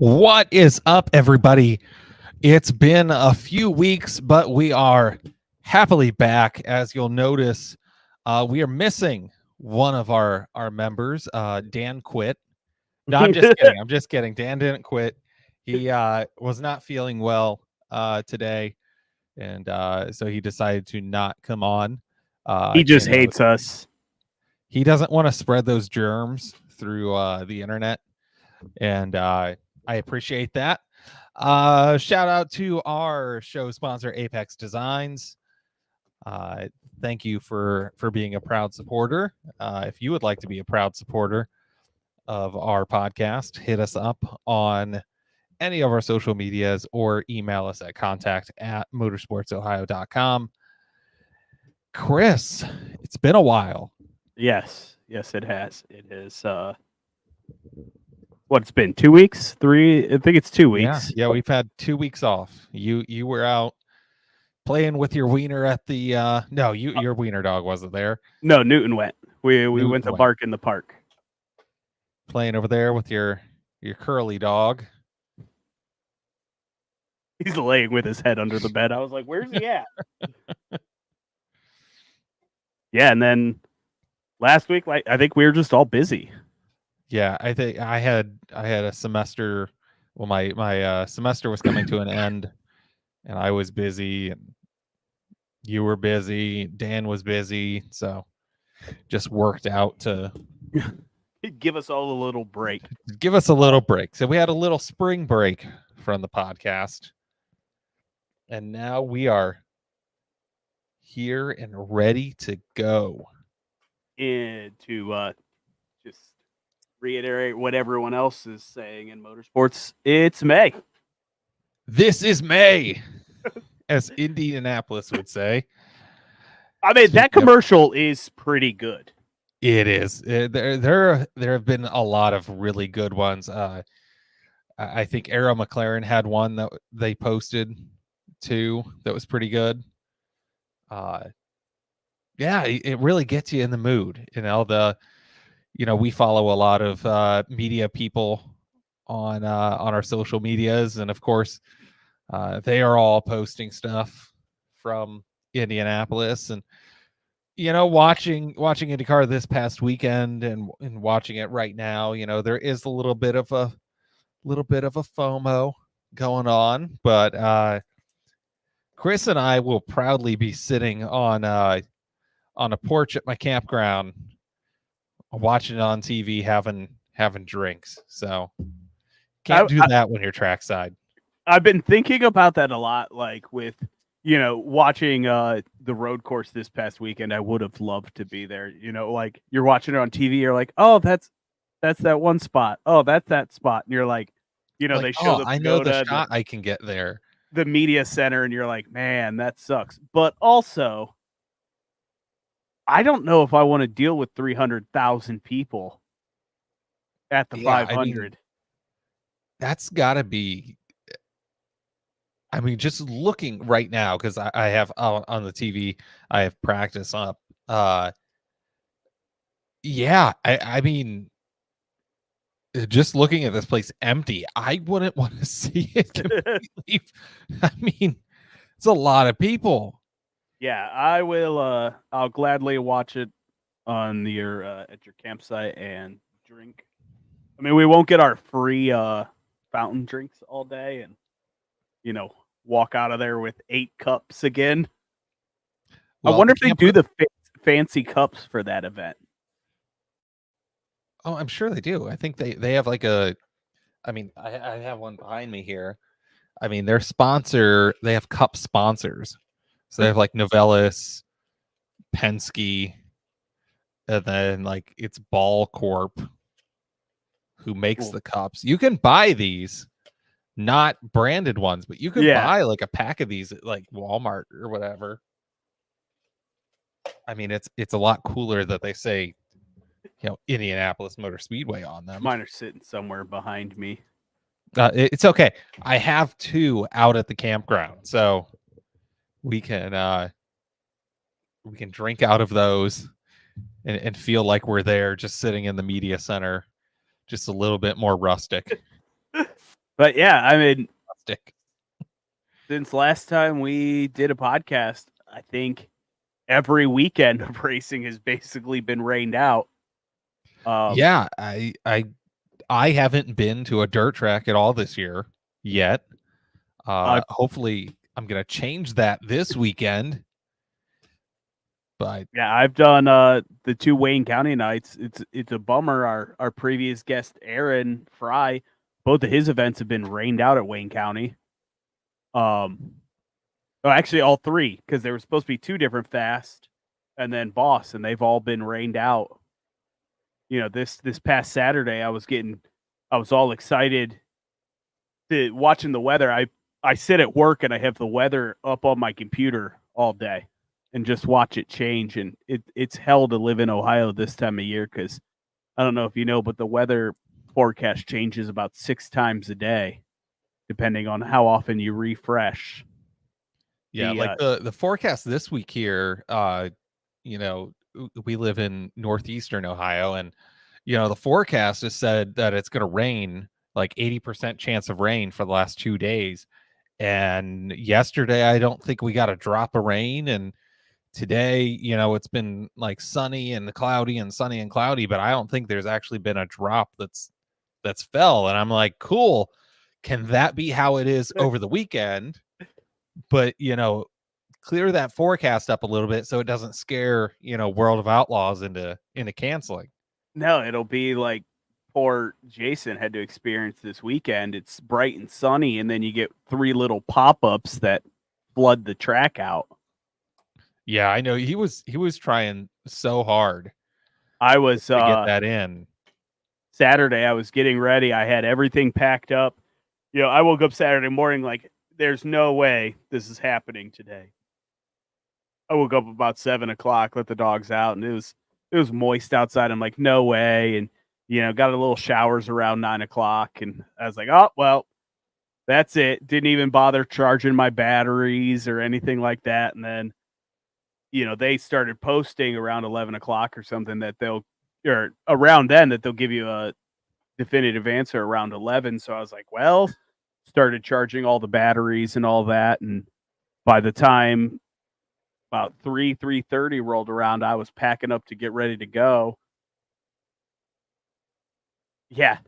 What is up, everybody? It's been a few weeks, but we are happily back. As you'll notice, we are missing one of our members. Dan quit. No, I'm just kidding. I'm just kidding. Dan didn't quit. He was not feeling well today, and so he decided to not come on. He just hates us. He doesn't want to spread those germs through the internet, and I appreciate that. Shout out to our show sponsor, Apex Designs. Thank you for being a proud supporter. If you would like to be a proud supporter of our podcast, hit us up on any of our social medias or email us at contact@motorsportsohio.com. Chris, it's been a while. Yes, it has. It is. What's been 2 weeks? 3? I think it's 2 weeks. Yeah, we've had 2 weeks off. You were out playing with your wiener at the no, your wiener dog wasn't there. No, Newton went. We went to bark in the park. Playing over there with your curly dog. He's laying with his head under the bed. I was like, "Where's he at?" Yeah, and then last week, I think we were just all busy. Yeah, I think I had a semester. Well, my semester was coming to an end, and I was busy, and you were busy. Dan was busy, so just worked out to give us all a little break. Give us a little break. So we had a little spring break from the podcast, and now we are here and ready to go. And to just reiterate what everyone else is saying in motorsports, it's May. This is May, as Indianapolis would say. I mean, that commercial is pretty good. It is. There have been a lot of really good ones. I think Arrow McLaren had one that they posted too that was pretty good. Yeah, it really gets you in the mood. We follow a lot of media people on our social medias, and of course, they are all posting stuff from Indianapolis. And watching IndyCar this past weekend and watching it right now, there is a little bit of a FOMO going on, but Chris and I will proudly be sitting on a porch at my campground, watching it on TV, having drinks. So can't do that when you're trackside. I've been thinking about that a lot, like with watching the road course this past weekend. I would have loved to be there. Like you're watching it on TV, you're like, oh, that's that one spot. Oh, that's that spot, and you're like, they show the I know the shot I can get there. The media center, and you're like, man, that sucks. But also, I don't know if I want to deal with 300,000 people at the 500. I mean, that's got to be. I mean, just looking right now, because I have on the TV, I have practice up. Yeah, I mean, just looking at this place empty, I wouldn't want to see it completely. I mean, it's a lot of people. Yeah, I will. I'll gladly watch it on your at your campsite and drink. I mean, we won't get our free fountain drinks all day, and walk out of there with 8 cups again. Well, I wonder if they do the fancy cups for that event. Oh, I'm sure they do. I think they have like a. I mean, I have one behind me here. I mean, their sponsor. They have cup sponsors. So they have like Novelis, Penske, and then like it's Ball Corp who makes the cups. You can buy these, not branded ones, but you can buy like a pack of these at like Walmart or whatever. I mean, it's a lot cooler that they say, Indianapolis Motor Speedway on them. Mine are sitting somewhere behind me. It's okay. I have 2 out at the campground, so we can drink out of those and feel like we're there, just sitting in the media center, just a little bit more rustic. But yeah, I mean, Stick. since last time we did a podcast, I think every weekend of racing has basically been rained out. Yeah, I haven't been to a dirt track at all this year yet. Hopefully I'm gonna change that this weekend. But yeah, I've done the 2 Wayne County nights. It's a bummer. Our previous guest Aaron Fry, both of his events have been rained out at Wayne County. Oh, actually, all 3, because there were supposed to be 2 different fast, and then Boss, and they've all been rained out. You know, this past Saturday, I was all excited to watching the weather. I sit at work and I have the weather up on my computer all day, and just watch it change. And it's hell to live in Ohio this time of year, because I don't know if you know, but the weather forecast changes about 6 times a day, depending on how often you refresh. yeah, like the forecast this week here, you know, we live in northeastern Ohio, and the forecast has said that it's going to rain, like 80% chance of rain for the last 2 days. And yesterday I don't think we got a drop of rain, and today, it's been like sunny and cloudy and sunny and cloudy, but I don't think there's actually been a drop that's fell. And I'm like, cool. Can that be how it is over the weekend? But, clear that forecast up a little bit so it doesn't scare, World of Outlaws into canceling. No, it'll be like poor Jason had to experience this weekend. It's bright and sunny, and then you get 3 little pop-ups that flood the track out. Yeah, I know he was trying so hard. I was to get that in. Saturday, I was getting ready. I had everything packed up. I woke up Saturday morning like, there's no way this is happening today. I woke up about 7:00, let the dogs out, and it was moist outside. I'm like, no way. And got a little showers around 9:00, and I was like, oh well, that's it. Didn't even bother charging my batteries or anything like that. And then, they started posting around 11:00 or something that or around then, that they'll give you a definitive answer around 11. So I was like, well, started charging all the batteries and all that. And by the time about 3:30 rolled around, I was packing up to get ready to go. Yeah.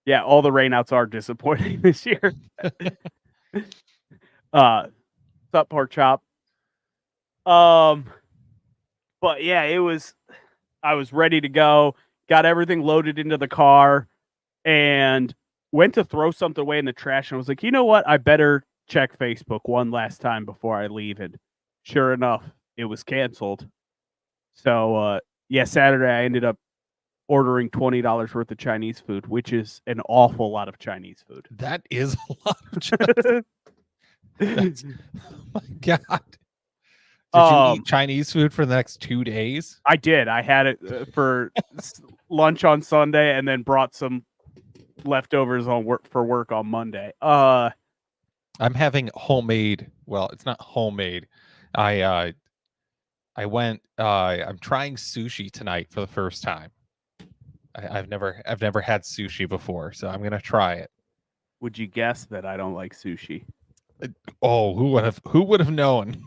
Yeah, all the rainouts are disappointing this year. What's up, Pork Chop? But yeah, I was ready to go, got everything loaded into the car, and went to throw something away in the trash, and I was like, you know what? I better check Facebook one last time before I leave. And sure enough, it was canceled. So yeah, Saturday I ended up ordering $20 worth of Chinese food, which is an awful lot of Chinese food. That is a lot of Chinese. Oh my God. Did you eat Chinese food for the next 2 days? I did. I had it for lunch on Sunday, and then brought some leftovers for work on Monday. I'm having homemade. Well, it's not homemade. I went. I'm trying sushi tonight for the first time. I've never had sushi before, so I'm gonna try it. Would you guess that I don't like sushi? Oh, who would have known?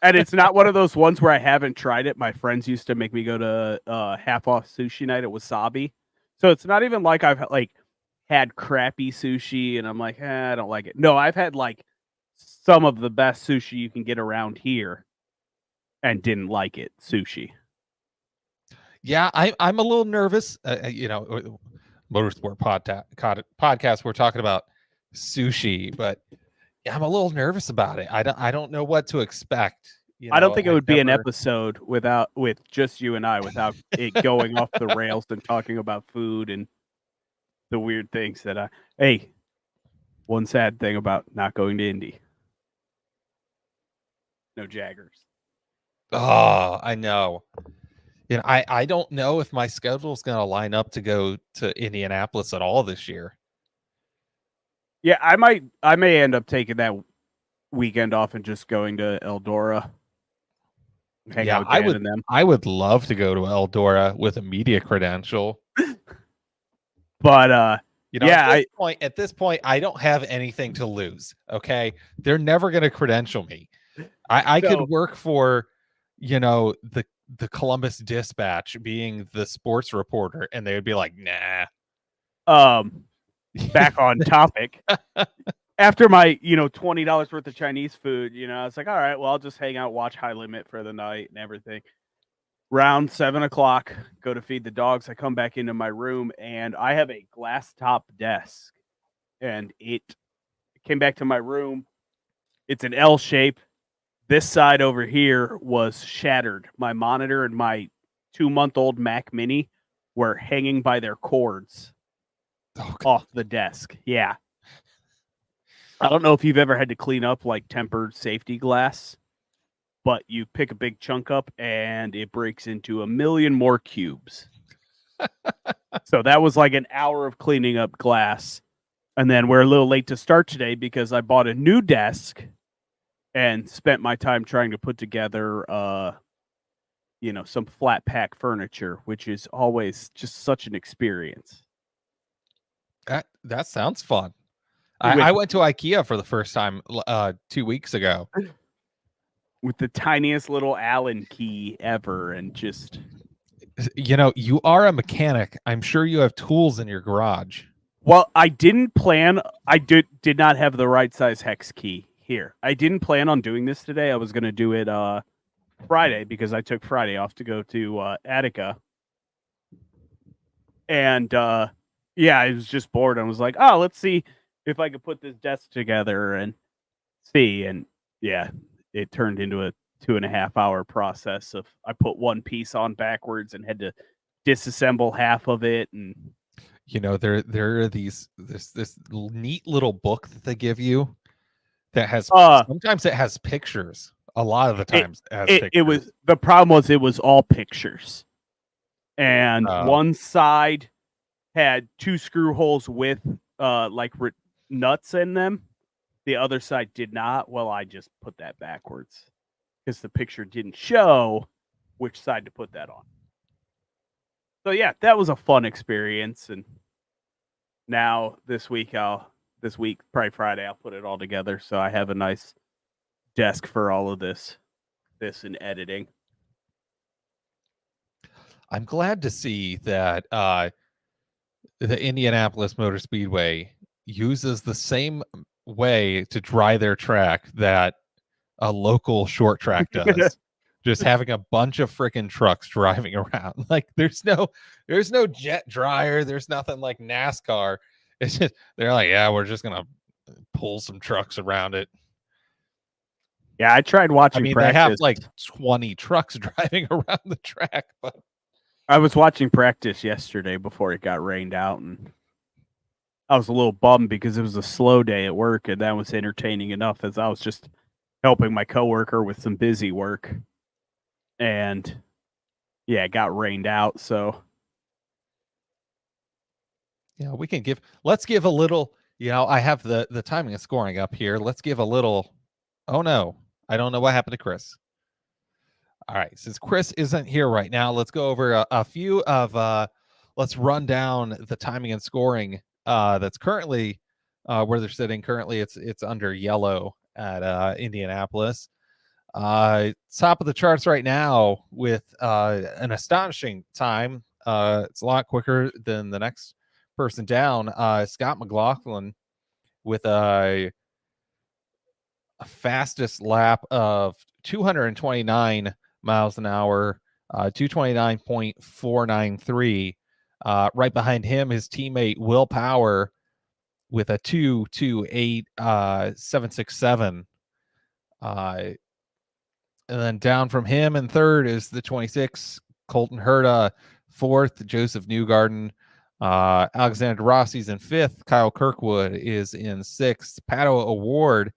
And it's not one of those ones where I haven't tried it. My friends used to make me go to half off sushi night at Wasabi. So it's not even like I've had crappy sushi and I'm like, I don't like it. No, I've had like some of the best sushi you can get around here and didn't like it. Sushi. Yeah, I'm a little nervous. Motorsport podcast. We're talking about sushi, but yeah, I'm a little nervous about it. I don't know what to expect. I don't think it would be an episode with just you and I, without it going off the rails and talking about food and the weird things that hey, one sad thing about not going to Indy. No Jaggers. Oh, I know. I don't know if my schedule is going to line up to go to Indianapolis at all this year. Yeah, I may end up taking that weekend off and just going to Eldora. Hang out with Dan and them. I would love to go to Eldora with a media credential. But You know, at this point, I don't have anything to lose. Okay. They're never going to credential me. I could work for, you know, the Columbus Dispatch being the sports reporter, and they would be like, nah. Back on topic. After my, $20 worth of Chinese food, I was like, all right, well, I'll just hang out, watch High Limit for the night and everything. Around 7:00, go to feed the dogs. I come back into my room and I have a glass top desk, and it came back to my room. It's an L shape. This side over here was shattered. My monitor and my 2-month-old Mac Mini were hanging by their cords off the desk. Yeah. I don't know if you've ever had to clean up like tempered safety glass, but you pick a big chunk up and it breaks into a million more cubes. So that was like an hour of cleaning up glass. And then we're a little late to start today because I bought a new desk and spent my time trying to put together, some flat pack furniture, which is always just such an experience. That sounds fun. I went to IKEA for the first time 2 weeks ago. With the tiniest little Allen key ever, and just... You are a mechanic. I'm sure you have tools in your garage. Well, I didn't plan... I did not have the right size hex key here. I didn't plan on doing this today. I was going to do it Friday because I took Friday off to go to Attica. And, I was just bored. I was like, oh, let's see if I could put this desk together and see. And, it turned into a 2.5-hour process of I put one piece on backwards and had to disassemble half of it. And there are this neat little book that they give you that has sometimes it has pictures. A lot of the times the problem was it was all pictures, and one side had 2 screw holes with nuts in them. The other side did not. Well, I just put that backwards because the picture didn't show which side to put that on. So yeah, that was a fun experience. And now this week, probably Friday, I'll put it all together. So I have a nice desk for all of this in editing. I'm glad to see that the Indianapolis Motor Speedway uses the same way to dry their track that a local short track does. Just having a bunch of freaking trucks driving around. Like there's no jet dryer. There's nothing like NASCAR. It's just, they're like, yeah, we're just going to pull some trucks around it. Yeah, I tried watching practice. They have like 20 trucks driving around the track, but I was watching practice yesterday before it got rained out, and I was a little bummed because it was a slow day at work, and that was entertaining enough as I was just helping my coworker with some busy work. And it got rained out. So let's give a little, I have the timing and scoring up here. Let's give a little, oh no, I don't know what happened to Chris. All right. Since Chris isn't here right now, let's go over a few of, let's run down the timing and scoring that's currently where they're sitting. Currently, it's under yellow at Indianapolis. Top of the charts right now with an astonishing time. It's a lot quicker than the next person down. Scott McLaughlin with a fastest lap of 229 miles an hour, 229.493. Right behind him, his teammate Will Power with a 228.767. And then down from him in third is the 26 Colton Herta, fourth Joseph Newgarden, Alexander Rossi's in fifth, Kyle Kirkwood is in sixth, Pato Award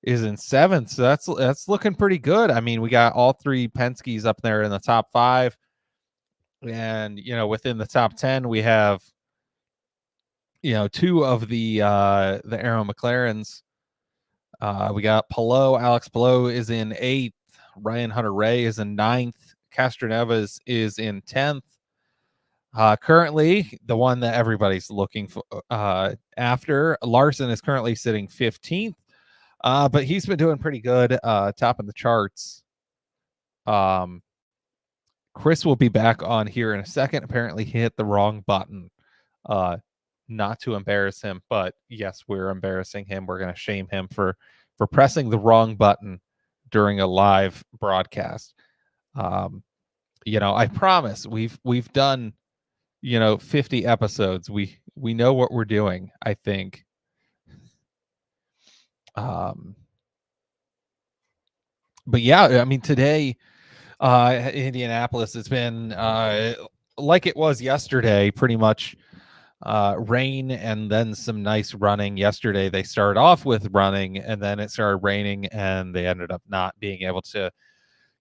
is in seventh. So that's looking pretty good. I mean, we got all 3 Penske's up there in the top 5. And, within the top 10, we have, 2 of the Arrow McLarens. We got Palou. Alex Palou is in 8th. Ryan Hunter-Ray is in 9th. Castroneves is in 10th. Currently, the one that everybody's looking for after, Larson is currently sitting 15th, but he's been doing pretty good, top of the charts. Chris will be back on here in a second. Apparently, he hit the wrong button. Not to embarrass him, but yes, we're embarrassing him. We're going to shame him for pressing the wrong button during a live broadcast. I promise we've done 50 episodes. We know what we're doing, I think. But yeah, I mean, today Indianapolis, it's been like it was yesterday, pretty much rain and then some nice running. Yesterday they started off with running and then it started raining and they ended up not being able to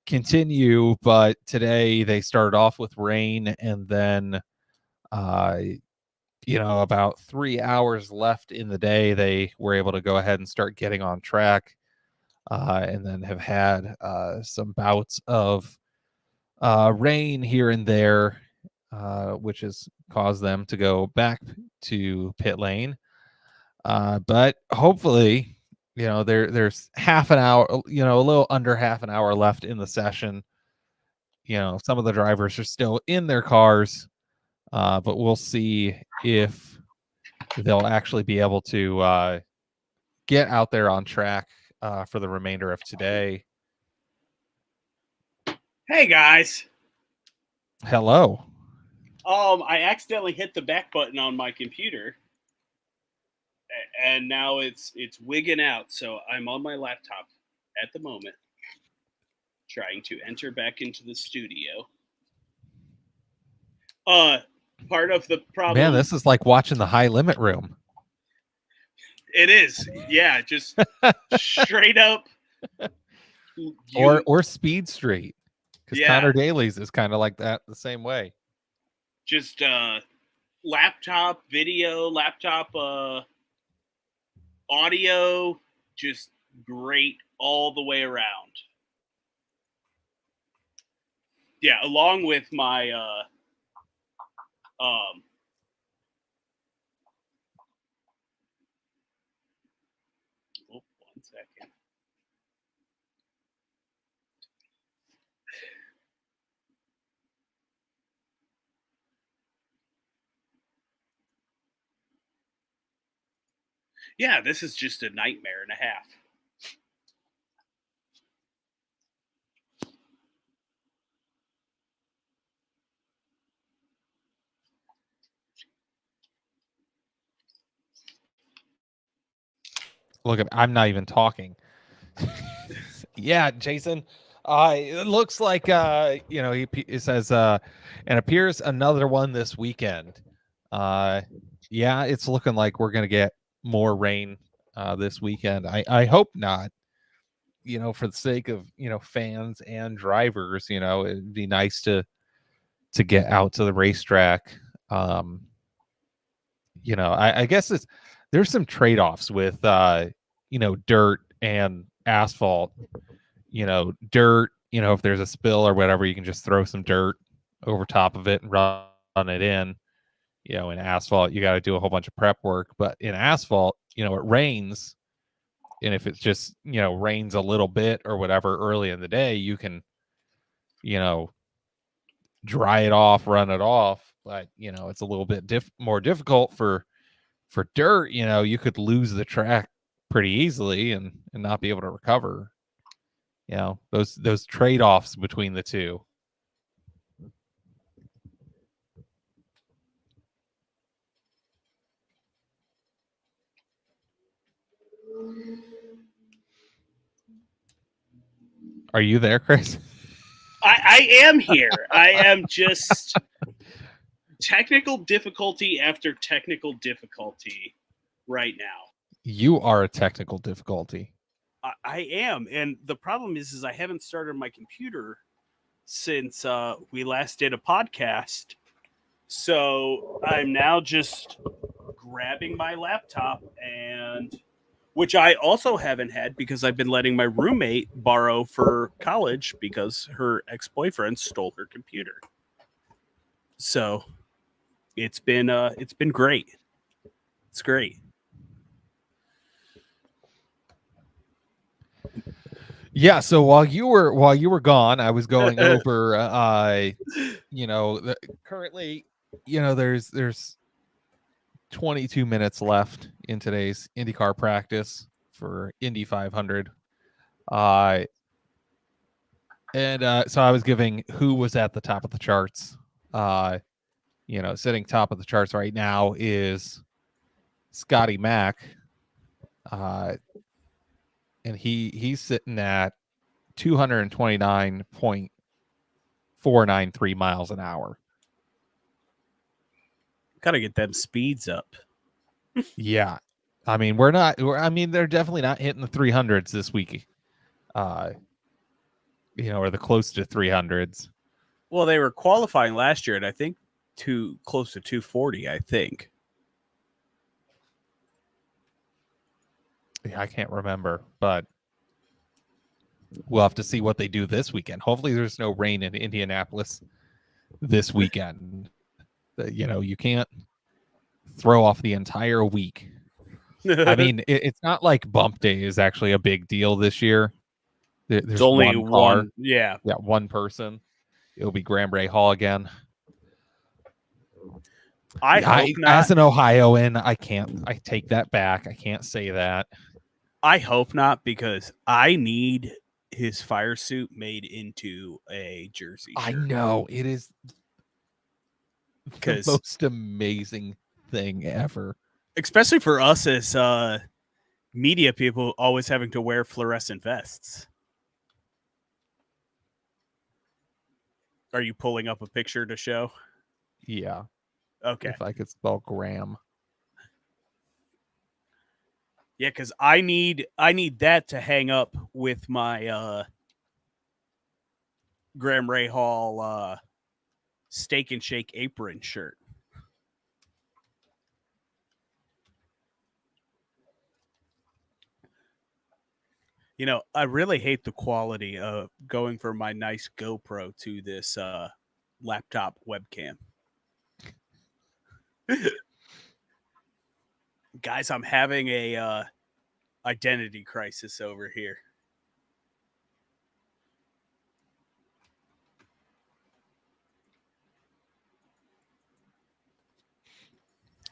continue. But today they started off with rain and then about 3 hours left in the day, they were able to go ahead and start getting on track, and then have had some bouts of rain here and there, which has caused them to go back to pit lane. But hopefully, there's half an hour, a little under half an hour left in the session. Some of the drivers are still in their cars, but we'll see if they'll actually be able to get out there on track for the remainder of today. Hey guys. Hello. I accidentally hit the back button on my computer, and now it's wigging out. So I'm on my laptop at the moment, trying to enter back into the studio. Part of the problem. Man, this is like watching the High Limit Room. It is, yeah, just straight up. Or Speed Street, because Yeah. Connor Daly's is kind of like that the same way. Just laptop video, laptop audio, just great all the way around. Yeah, along with my oh, 1 second. Yeah, this is just a nightmare and a half. Look, I'm not even talking. Yeah, Jason. It looks like he says and appears another one this weekend. Yeah, it's looking like we're gonna get more rain this weekend. I hope not. For the sake of fans and drivers, it'd be nice to get out to the racetrack. I guess there's some trade-offs with dirt and asphalt. Dirt, if there's a spill or whatever, you can just throw some dirt over top of it and run it in. In asphalt, you got to do a whole bunch of prep work. But in asphalt, it rains. And if it just, rains a little bit or whatever early in the day, you can, dry it off, run it off. But, it's a little bit more difficult for dirt. You could lose the track pretty easily and not be able to recover. Those trade-offs between the two. Are you there, Chris? I am here. I am just technical difficulty after technical difficulty right now. You are a technical difficulty. I am, and the problem is I haven't started my computer since we last did a podcast. So I'm now just grabbing my laptop, and which I also haven't had because I've been letting my roommate borrow for college because her ex-boyfriend stole her computer. So it's been great. It's great. Yeah, so while you were gone, I was going over currently, there's 22 minutes left in today's IndyCar practice for Indy 500. So I was giving who was at the top of the charts. Sitting top of the charts right now is Scotty Mack. And he's sitting at 229.493 miles an hour. Gotta get them speeds up. Yeah. I mean, they're definitely not hitting the 300s this week. Or the close to 300s. Well, they were qualifying last year, and I think close to 240, I think. Yeah, I can't remember, but we'll have to see what they do this weekend. Hopefully there's no rain in Indianapolis this weekend. You can't throw off the entire week. I mean, it's not like bump day is actually a big deal this year. There's only one car. Yeah, one person. It'll be Graham Rahal again. I hope not. As an Ohioan, I take that back. I can't say that. I hope not, because I need his fire suit made into a jersey shirt. I know. It is the most amazing thing ever. Especially for us as media people always having to wear fluorescent vests. Are you pulling up a picture to show? Yeah. Okay. If I could spell Graham. Yeah, because I need that to hang up with my Graham Rahal Steak and Shake apron shirt. I really hate the quality of going from my nice GoPro to this laptop webcam. Guys, I'm having a identity crisis over here.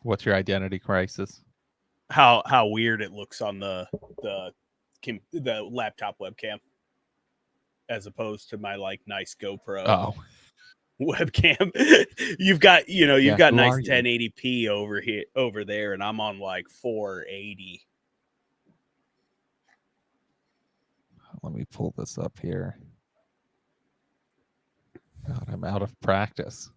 What's your identity crisis? How weird it looks on the laptop webcam as opposed to my nice GoPro webcam. You've got nice 1080p over there, and I'm on 480. Let me pull this up here. God, I'm out of practice.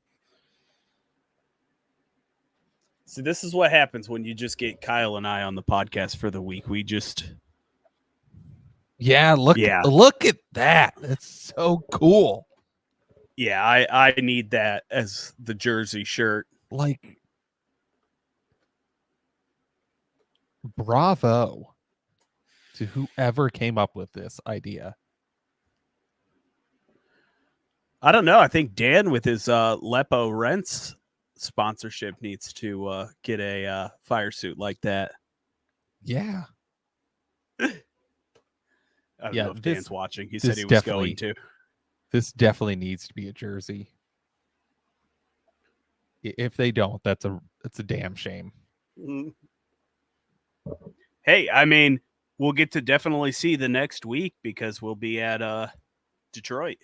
So this is what happens when you just get Kyle and I on the podcast for the week. We just look at that. That's so cool. Yeah, I need that as the jersey shirt. Bravo to whoever came up with this idea. I don't know. I think Dan with his Lepo Rents sponsorship needs to get a fire suit like that. Yeah. I don't know if Dan's watching. He said he was going to. This definitely needs to be a jersey. If they don't, that's a damn shame. Hey, I mean, we'll get to definitely see the next week because we'll be at Detroit.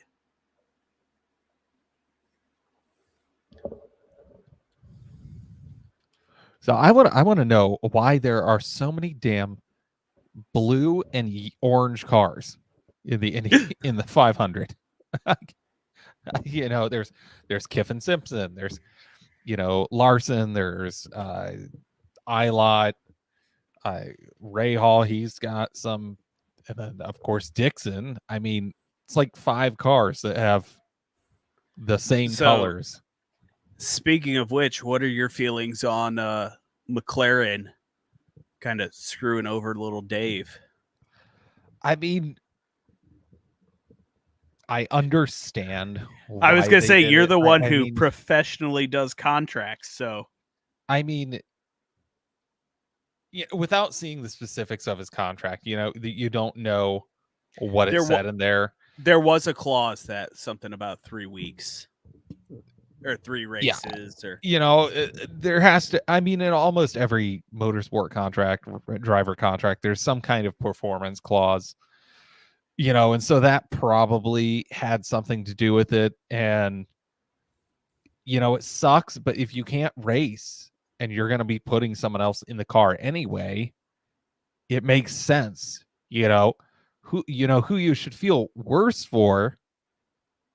So I want to know why there are so many damn blue and orange cars in the 500. There's Kiffin Simpson, there's Larson, there's Ilott, Rahal, he's got some, and then of course Dixon. I mean, it's like 5 cars that have the same colors. Speaking of which, what are your feelings on McLaren kind of screwing over little Dave? I mean, I understand. I was why gonna they say did you're it. the one I who mean, professionally does contracts, so I mean, yeah, without seeing the specifics of his contract, you don't know what it There wa- said in there. there was a clause that something about 3 weeks or 3 Yeah. races or There has to, I mean, in almost every motorsport contract, driver contract, there's some kind of performance clause, and so that probably had something to do with it. And, it sucks, but if you can't race and you're going to be putting someone else in the car anyway, it makes sense. Who you should feel worse for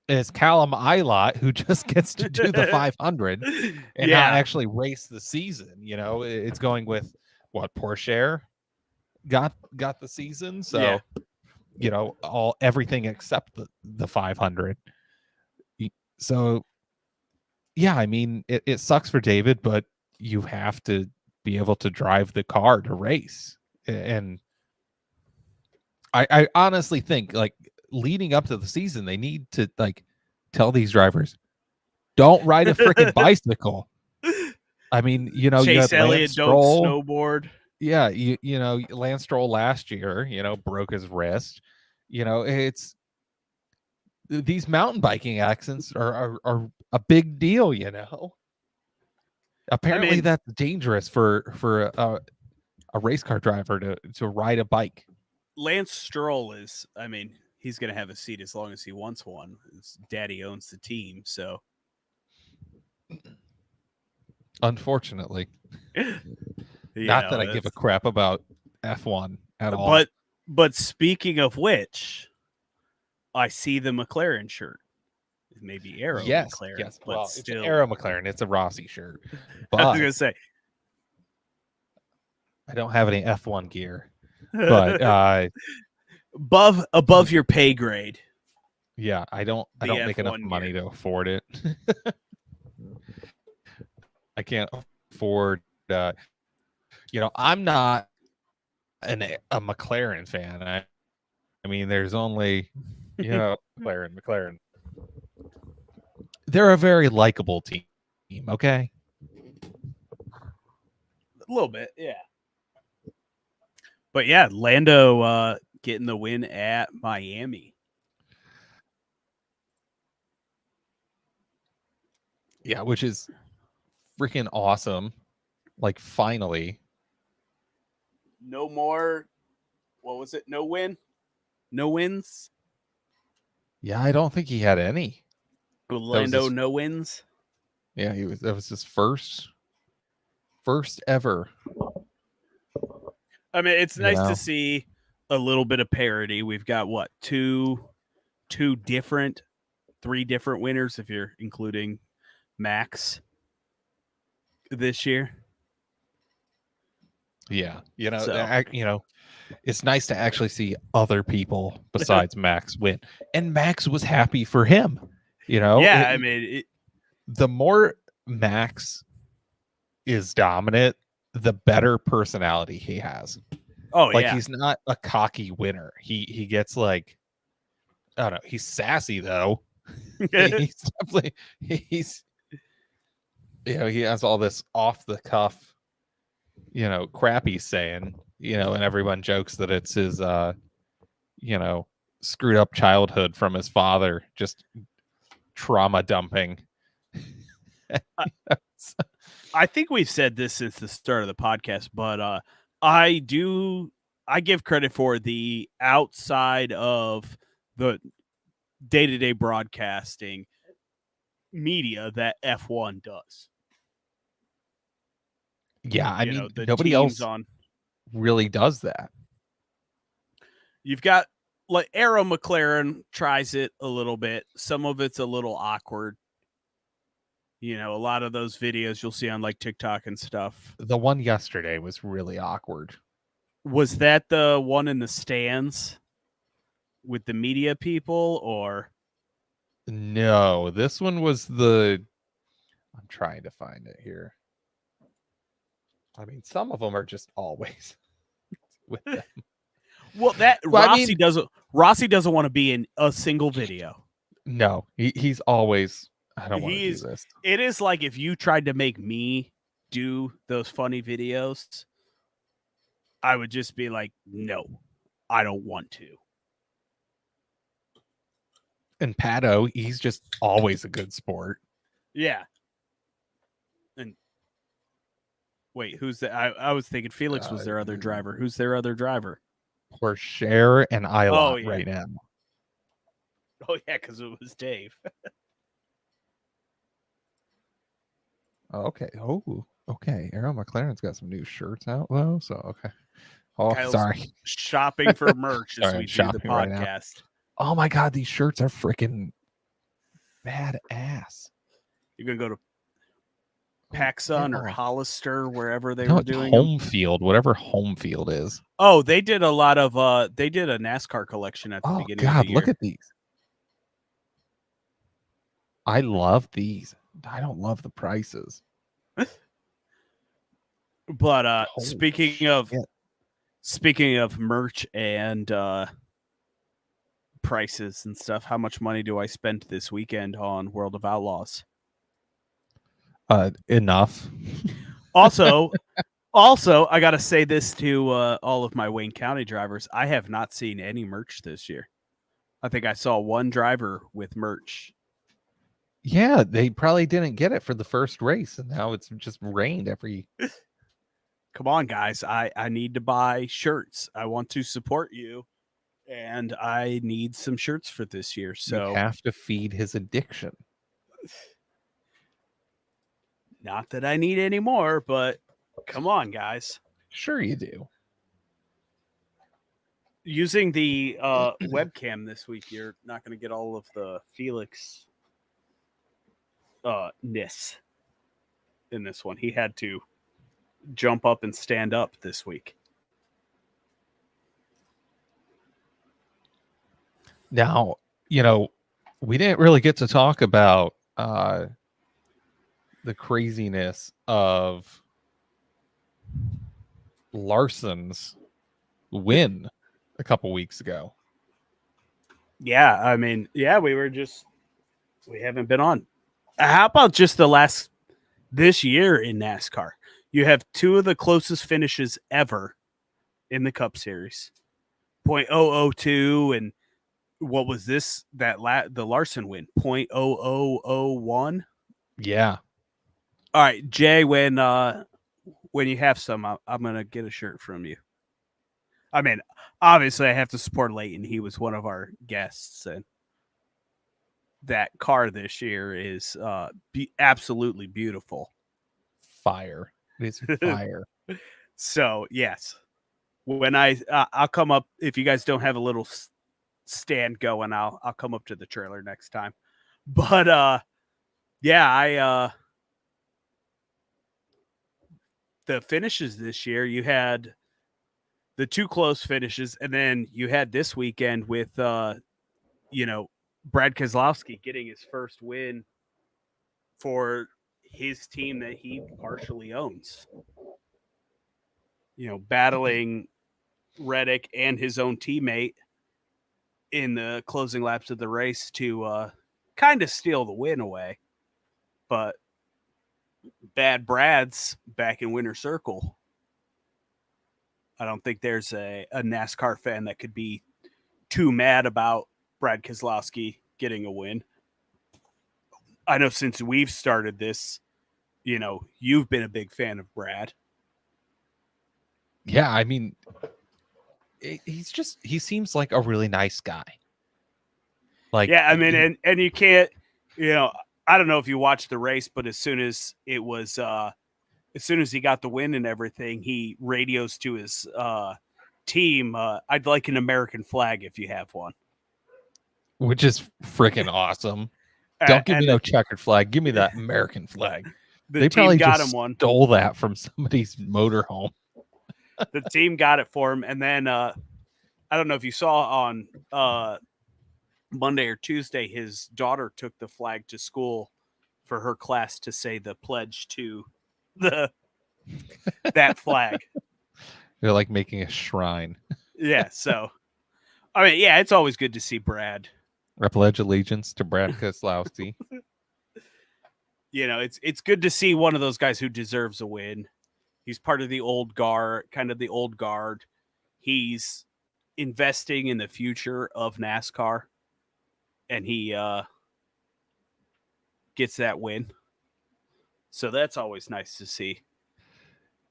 is Callum Ilott, who just gets to do the 500 and not yeah. actually race the season. It's going with what Porsche got the season. So, everything except the 500. So, yeah, I mean, it sucks for David, but you have to be able to drive the car to race. And I honestly think, like, leading up to the season, they need to, like, tell these drivers, don't ride a freaking bicycle. I mean, you Chase had Lance Elliott don't Stroll. snowboard. Yeah, Lance Stroll last year, broke his wrist. It's these mountain biking accidents are a big deal. Apparently, mean- that's dangerous for a race car driver to ride a bike. Lance Stroll is, he's going to have a seat as long as he wants one. His daddy owns the team, so Unfortunately, you not know, that I give a that's- crap about F1 at all. But speaking of which, I see the McLaren shirt. It may be Aero McLaren, yes. but Well, still, it's Aero McLaren. It's a Rossi shirt, I was but going to say, I don't have any F1 gear. But above your pay grade. yeah, I don't make enough F1 money gear. to afford it. I can't afford. I'm not a McLaren fan. I mean, there's only McLaren. They're a very likable team. Okay. A little bit, yeah. But yeah, Lando getting the win at Miami. Yeah, which is freaking awesome. Like, finally. No more. What was it? No win? No wins? Yeah, I don't think he had any. Lando, his- no wins? Yeah, that was his first ever. I mean, it's You nice know? to see a little bit of parity. We've got what, three different winners if you're including Max this year. Yeah, So- it's nice to actually see other people besides Max win, and Max was happy for him. Yeah, the more Max is dominant, the better personality he has. oh Like, yeah, he's not a cocky winner. He gets, like, I don't know. He's sassy though. He's definitely he has all this off the cuff, crap he's saying, and everyone jokes that it's his screwed up childhood from his father, just trauma dumping. I think we've said this since the start of the podcast, but I give credit for the outside of the day-to-day broadcasting media that F1 does. Yeah, I mean, the nobody teams else really does that. You've got, like, Aero McLaren tries it a little bit. Some of it's a little awkward. A lot of those videos you'll see on, like, TikTok and stuff. The one yesterday was really awkward. Was that the one in the stands with the media people, or? No, this one was I'm trying to find it here. I mean, some of them are just always with them. Well, Rossi doesn't want to be in a single video. No, he's always. I don't want to do He's. this. It is like if you tried to make me do those funny videos, I would just be like, no, I don't want to. And Pato, he's just always a good sport. Yeah. And wait, who's the? I was thinking Felix was their other driver. Who's their other driver? For Cher and Ilot Oh, yeah. right now. Oh yeah, because it was Dave. Okay. Oh, okay. Arrow McLaren's got some new shirts out though. So okay. Oh, Kyle's sorry. Shopping for merch as Sorry, we I'm do the shopping right now. podcast. Oh my God, these shirts are freaking badass. You're gonna go to PacSun or Oh. Hollister, wherever they No, were it's doing them. home field, whatever home field is. Oh, they did a lot of they did a NASCAR collection at the Oh beginning of God, the year. look at these. I love these. I don't love the prices. But Holy speaking of merch and prices and stuff, how much money do I spend this weekend on World of Outlaws? Enough. Also, I gotta say this to all of my Wayne County drivers. I have not seen any merch this year. I think I saw one driver with merch. Yeah, they probably didn't get it for the first race, and now it's just rained every. Come on, guys. I need to buy shirts. I want to support you, and I need some shirts for this year. So You have to feed his addiction. not that I need any more, but come on, guys. Sure, you do. Using the webcam this week, you're not going to get all of the Felix ness in this one. He had to jump up and stand up this week. Now, we didn't really get to talk about the craziness of Larson's win a couple weeks ago. Yeah, I mean, yeah, we haven't been on. How about just this year in NASCAR? You have two of the closest finishes ever in the Cup Series. .002 and what was this? The Larson win? .0001. Yeah. All right, Jay, when you have some, I'm gonna get a shirt from you. I mean, obviously, I have to support Leighton. He was one of our guests, and that car this year is absolutely beautiful. Fire. It's fire. So yes, when I'll come up, if you guys don't have a little stand going, I'll come up to the trailer next time. But yeah, the finishes this year, you had the two close finishes, and then you had this weekend with Brad Keselowski getting his first win for his team that he partially owns. Battling Reddick and his own teammate in the closing laps of the race to kind of steal the win away. But Bad Brad's back in winner's circle. I don't think there's a NASCAR fan that could be too mad about Brad Keselowski getting a win. I know since we've started this, you've been a big fan of Brad. Yeah, I mean, he seems like a really nice guy. Like, yeah, I mean, and you can't, I don't know if you watched the race, but as soon as he got the win and everything, he radios to his team, I'd like an American flag if you have one. Which is freaking awesome. Don't give me no checkered flag. Give me that American flag. They probably got just him one. Stole that from somebody's motorhome. The team got it for him. And then I don't know if you saw on Monday or Tuesday, his daughter took the flag to school for her class to say the pledge to that flag. They're like making a shrine. Yeah. So, I mean, yeah, it's always good to see Brad I pledge allegiance to Brad Keselowski. You know, it's good to see one of those guys who deserves a win. He's part of the old guard, kind of the old guard. He's investing in the future of NASCAR, and he gets that win. So that's always nice to see.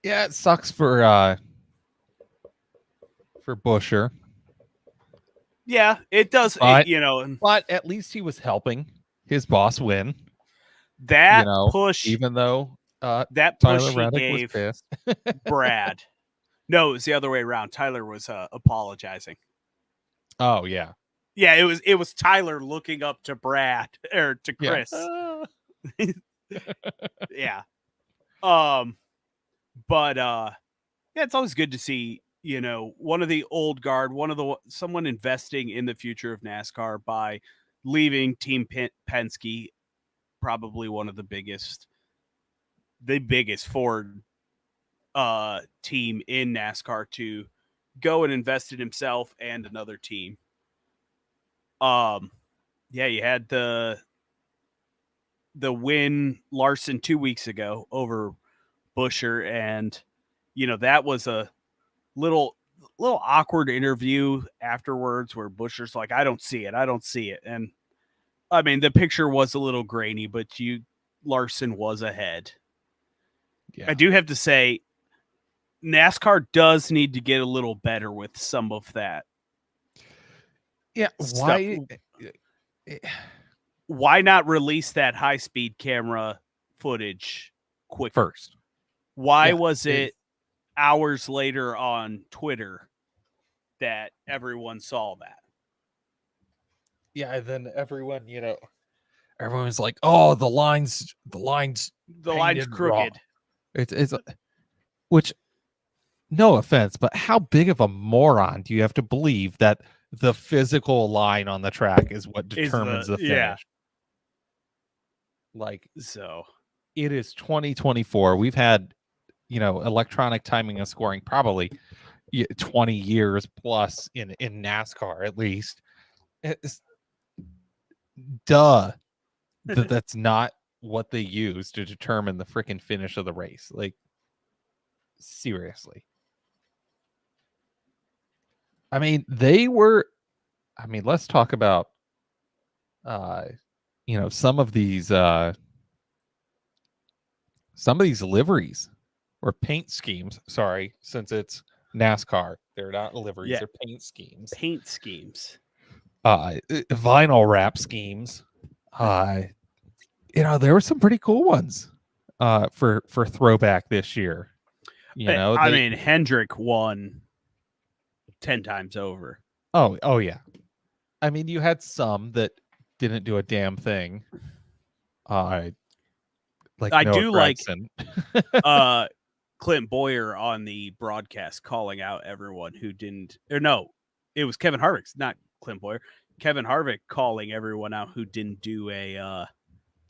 Yeah, it sucks for Buescher, Yeah, it does. But- You know, but at least he was helping his boss win. that You know, push, even though that Tyler push he Reddick was gave pissed. Brad. No, it was the other way around. Tyler was apologizing. Oh yeah, Yeah, it was Tyler looking up to Brad or to yeah. Chris. Yeah. But yeah, it's always good to see, you know, one of the old guard, someone investing in the future of NASCAR by leaving Team Penske, probably one of the biggest Ford team in NASCAR, to go and invest in himself and another team. Yeah, you had the win Larson 2 weeks ago over Buescher, and you know that was a little awkward interview afterwards where Buescher's like, I don't see it. And I mean, the picture was a little grainy, but Larson was ahead. Yeah. I do have to say, NASCAR does need to get a little better with some of that. Yeah, stuff. Why not release that high-speed camera footage quicker? First? Why Yeah, was it hours later on Twitter that everyone saw that? Yeah, and then everyone's like, "Oh, the line's painted crooked." wrong." It's which, no offense, but how big of a moron do you have to believe that the physical line on the track is what determines the finish? Yeah. Like, So it is 2024. We've had, electronic timing and scoring probably 20 years plus in NASCAR, at least. It's, that's not what they use to determine the freaking finish of the race. Like, seriously. I mean, let's talk about some of these liveries or paint schemes. Sorry, since it's NASCAR, they're not liveries, Yeah. they're paint schemes. Paint schemes. Vinyl wrap schemes. There were some pretty cool ones for throwback this year. I mean, Hendrick won 10 times over. Oh yeah. I mean, you had some that didn't do a damn thing. Like I Noah do Gragson. like Clint Boyer on the broadcast calling out everyone who didn't, or no, it was Kevin Harvick, not Clint Boyer. Kevin Harvick calling everyone out who didn't do a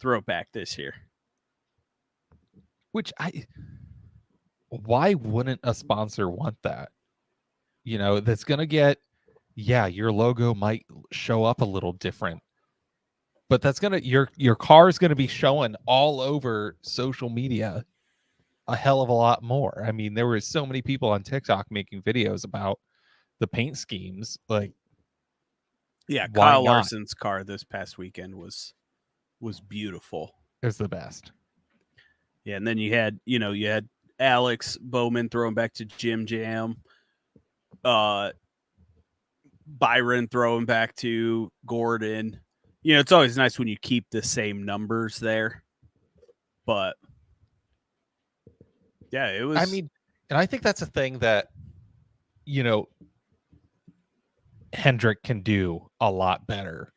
throwback this year. Which why wouldn't a sponsor want that? That's gonna get, your logo might show up a little different, but that's gonna your car is gonna be showing all over social media a hell of a lot more. I mean, there were so many people on TikTok making videos about the paint schemes. Like, yeah, why Kyle not? Larson's car this past weekend was beautiful. It was the best. Yeah, and then you had Alex Bowman throwing back to Jim Jam. Byron throwing back to Gordon. It's always nice when you keep the same numbers there. But yeah, it was. I mean, and I think that's a thing that Hendrick can do a lot better,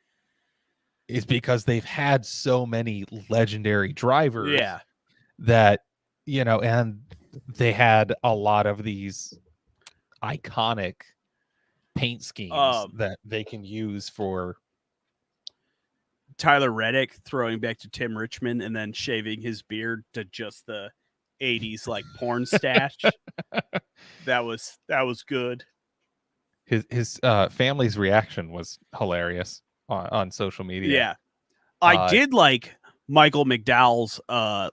is because they've had so many legendary drivers. Yeah. That and they had a lot of these iconic paint schemes that they can use for. Tyler Reddick throwing back to Tim Richmond and then shaving his beard to just the 80s like porn stash. That was good. His family's reaction was hilarious. on social media. Yeah. I Uh, did like Michael McDowell's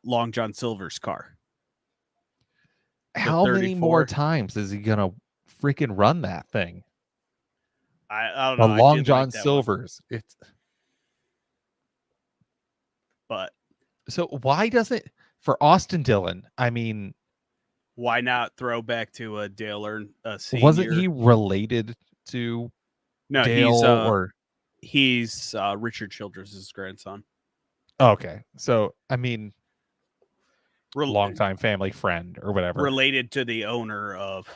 Long John Silver's car. How many 34. more times is he gonna freaking run that thing? I don't The know. I Long did John like that one. Silvers. It's But so why doesn't for Austin Dillon? I mean, why not throw back to Dale Earn Sr.? wasn't he related to No, Dale or he's Richard Childress' grandson. okay? So I mean, Rel- longtime family friend or whatever. related to the owner of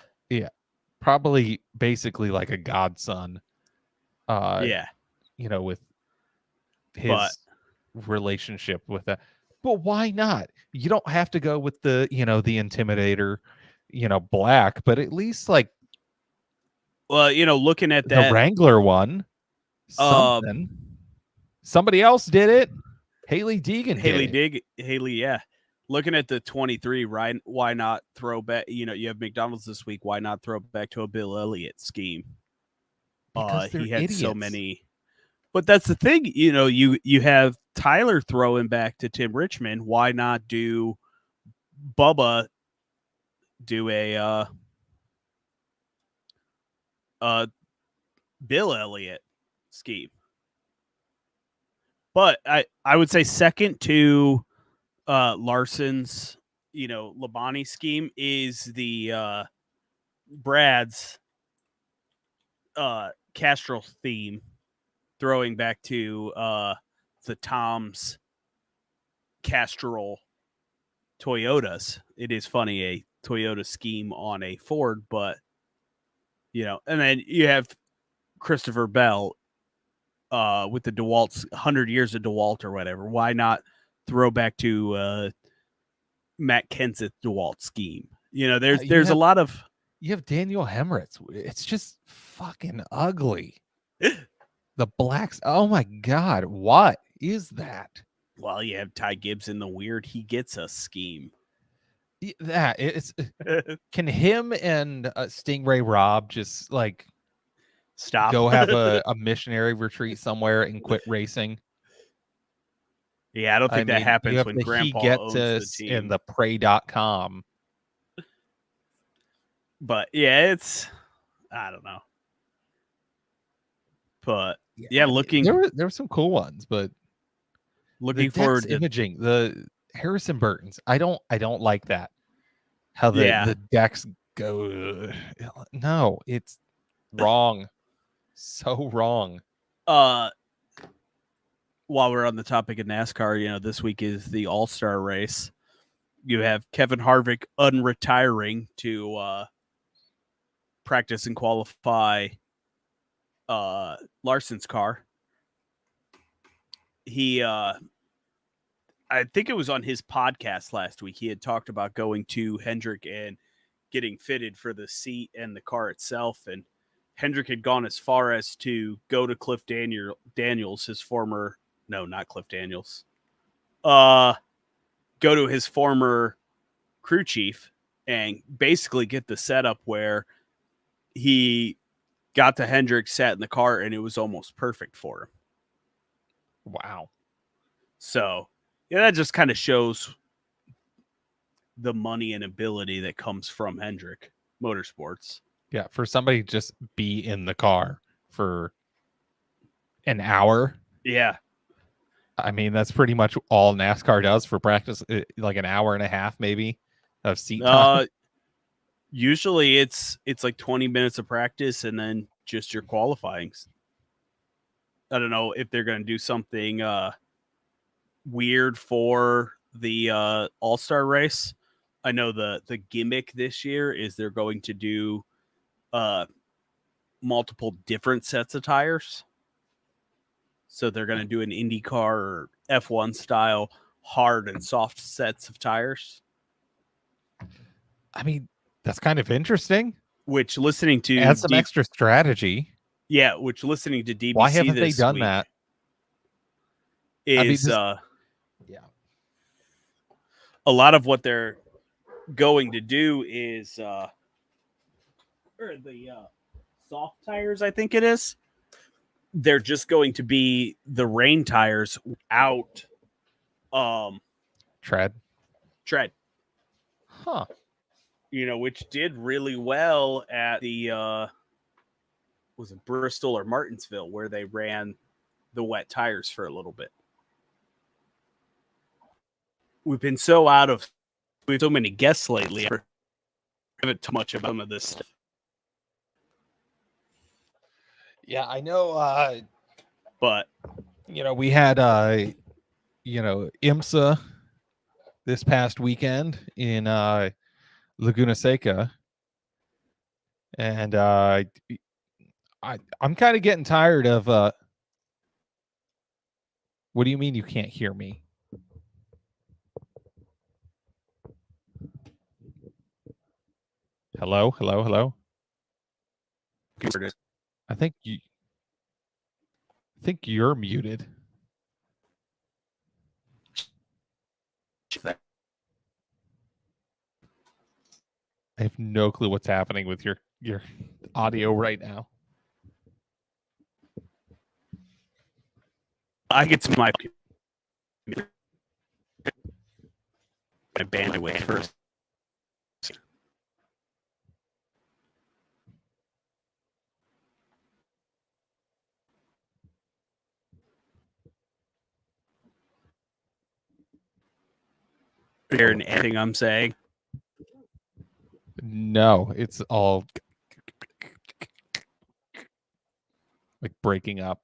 Probably basically like a godson. yeah. You know, with his But relationship with that. But why not? You don't have to go with the, you know, the Intimidator, you know, black, but at least like well, looking at the that Wrangler one, something. Somebody else did it. Haley Deegan did it. Haley, yeah. Looking at the 23, right? Why not throw back? You have McDonald's this week. Why not throw back to a Bill Elliott scheme? Because they're he had so idiots. many. But that's the thing, you have Tyler throwing back to Tim Richmond. Why not do Bubba do a Bill Elliott scheme? But I would say second to Larson's, Labonte scheme is the Brad's Castrol theme, throwing back to the Tom's Castrol Toyotas. It is funny, a Toyota scheme on a Ford, but and then you have Christopher Bell with the DeWalt's 100 years of DeWalt or whatever. Why not throw back to Matt Kenseth DeWalt scheme? There's a lot of. You have Daniel Hemritz. It's just fucking ugly. The blacks. Oh my God. What is that? Well, you have Ty Gibbs in the weird he gets us scheme. That it's can him and Stingray Rob just like Stop. go have a missionary retreat somewhere and quit racing? Yeah, I don't think that happens you have when the Grandpa He Gets owns the Us team. and the Prey.com. But yeah, I don't know. But yeah, looking there were some cool ones, but looking the forward Dex to imaging, the Harrison Burtons. I don't like that. How the decks go. No, it's wrong. So wrong. while we're on the topic of NASCAR, this week is the All-Star race. You have Kevin Harvick unretiring to practice and qualify Larson's car. He I think it was on his podcast last week. He had talked about going to Hendrick and getting fitted for the seat and the car itself. And Hendrick had gone as far as to go to Cliff Daniels, his former, no, not Cliff Daniels, go to his former crew chief and basically get the setup where he got to Hendrick, sat in the car, and it was almost perfect for him. Wow. So, yeah, that just kind of shows the money and ability that comes from Hendrick Motorsports. Yeah, for somebody to just be in the car for an hour. Yeah. I mean, that's pretty much all NASCAR does for practice, like an hour and a half maybe of seat time. Usually it's like 20 minutes of practice and then just your qualifying. I don't know if they're going to do something weird for the All-Star race. I know the gimmick this year is they're going to do multiple different sets of tires. So they're going to do an IndyCar or F1 style hard and soft sets of tires. I mean, that's kind of interesting. Which listening to add some extra strategy. Yeah, which listening to DBC, why haven't they done that? Is a lot of what they're going to do is or the soft tires, I think it is. they're just going to be the rain tires out Tread. Huh. Which did really well at the was it Bristol or Martinsville, where they ran the wet tires for a little bit. We've been so we have so many guests lately. I haven't too much about some of this stuff. Yeah, I know. But we had IMSA this past weekend in Laguna Seca, and I'm kind of getting tired of. What do you mean you can't hear me? Hello. I think you're muted. I have no clue what's happening with your audio right now. I get to my bandwidth first. Hearing anything I'm saying? No, it's all like breaking up.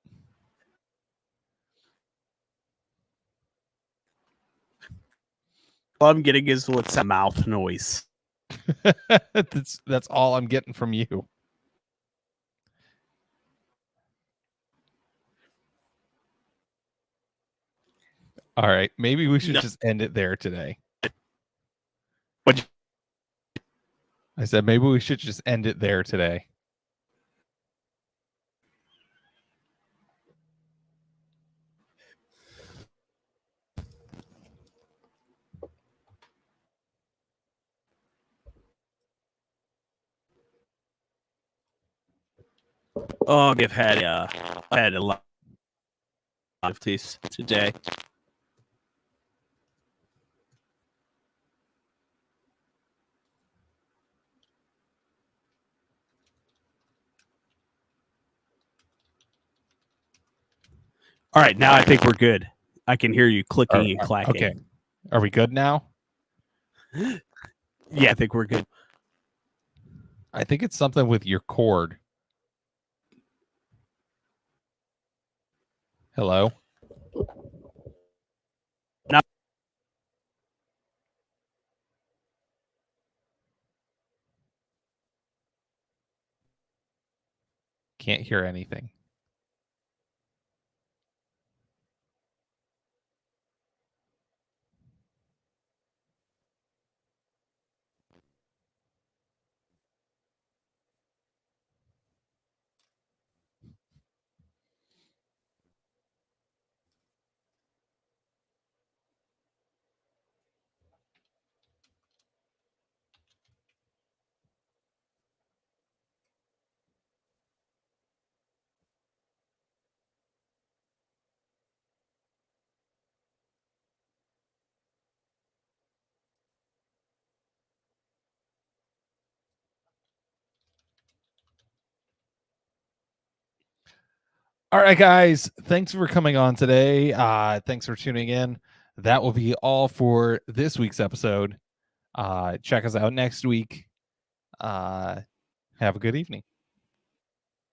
All I'm getting is what's a mouth noise. That's all I'm getting from you. All right, maybe we should just end it there today. What? I said maybe we should just end it there today. Oh, I've had a lot of these today. All right, now I think we're good. I can hear you clicking and clacking. Okay. Are we good now? Yeah, I think we're good. I think it's something with your cord. Hello? No. Can't hear anything. All right, guys. Thanks for coming on today. Thanks for tuning in. That will be all for this week's episode. Check us out next week. Have a good evening.